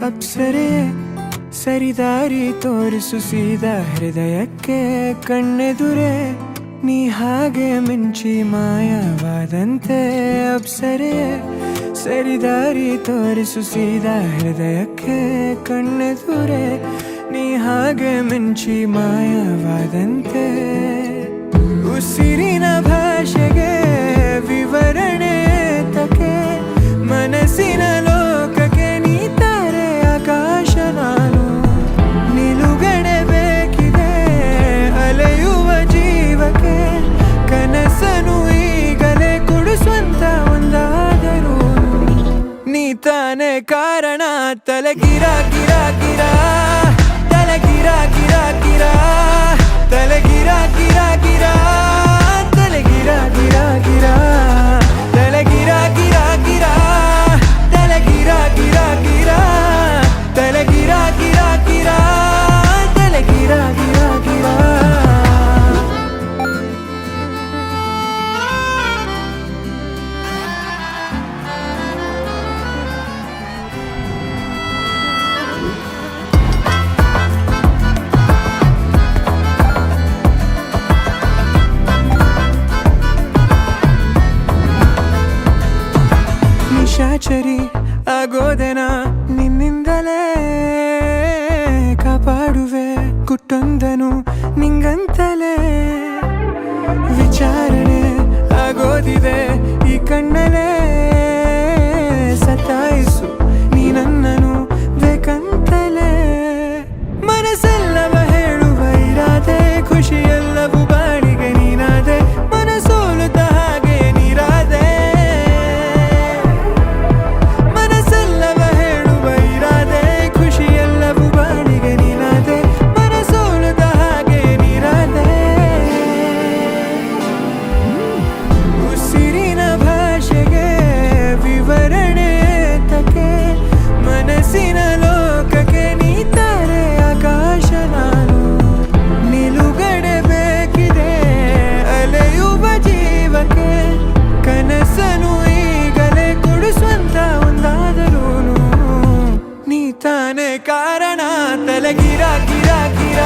ಅಪ್ಸರೆ ಸರಿದಾರಿ ತೋರಿಸು ಸೀದಾ ಹೃದಯಕ್ಕೆ ಕಣ್ಣೆದುರೆ ನೀ ಹಾಗೆ ಮಿಂಚಿ ಮಾಯವಾದಂತೆ ಅಪ್ಸರೆ ಸರಿದಾರಿ ತೋರಿಸು ಸೀದಾ ಹೃದಯಕ್ಕೆ ಕಣ್ಣೆದುರೆ ನೀ ಹಾಗೆ ಮಿಂಚಿ ಮಾಯವಾದಂತೆ ಉಸಿರಿನ ಭಾಷೆಗೆ ವಿವರಣೆ ತಕೆ ಮನಸ್ಸಿನ ಲೋಕಕ್ಕೆ ನೀ ತಾರೆ ಆಕಾಶ ನಾನು ನಿಲುಗಡೆ ಬೇಕಿದೆ ಅಲೆಯುವ ಜೀವಕ್ಕೆ ಕನಸನು ಈಗಲೇ ಕೊಡು ಸ್ವಂತ ಒಂದಾದರೂ ನೀ ತಾನೇ ಕಾರಣ ತಲೆಗಿರ ಗಿರ ಗಿರ ತಲೆಗಿರ ಗಿರ ಗಿರ ತಲೆಗಿರ ಗಿರ ಗಿರ ತಲೆಗಿರ ಗಿರ ಗಿರ ತಲೆಗಿರ ಗಿರ ಗಿರ ತಲೆಗಿರ ಗಿರ ಗಿರ ತಲೆಗಿರ ಗಿರ ಗಿರ ತಲೆಗಿರ ಗಿರ ಗಿರ ನಿಶಾಚರಿ ಆಗೋದೆನ ನಿನ್ನಿಂದಲೇ ಕಾಪಾಡುವೆ ಗುಟ್ಟೊಂದನು ನಿಂಗಂತಲೇ ವಿಚಾರಣೆ ಆಗೋದಿದೆ ಈ ಕಣ್ಣಲೇ ಸತಾಯಿಸು ನೀ ನನ್ನನು ಬೇಕಂತಲೇ ಮನಸ್ಸೆಲ್ಲವ ಹೇಳುವ ಇರಾದೆ ಖುಷಿಯೆಲ್ಲವೂ ಬಾಳಿಗೆ ನೀನಾದೆ ಮನಸೋಲುತ್ತ ಹಾಗೆ ನೀರಾದೆ ಮನಸ್ಸಿನ ಲೋಕಕ್ಕೆ ನೀ ತಾರೆ ಆಕಾಶ ನಾನು ನಿಲುಗಡೆ ಬೇಕಿದೆ ಅಲೆಯುವ ಜೀವಕ್ಕೆ ಕನಸನು ಈಗಲೇ ಕೊಡು ಸ್ವಂತ ಒಂದಾದರೂ ನೀ ತಾನೇ ಕಾರಣ ತಲೆಗಿರ ಗಿರ ಗಿರ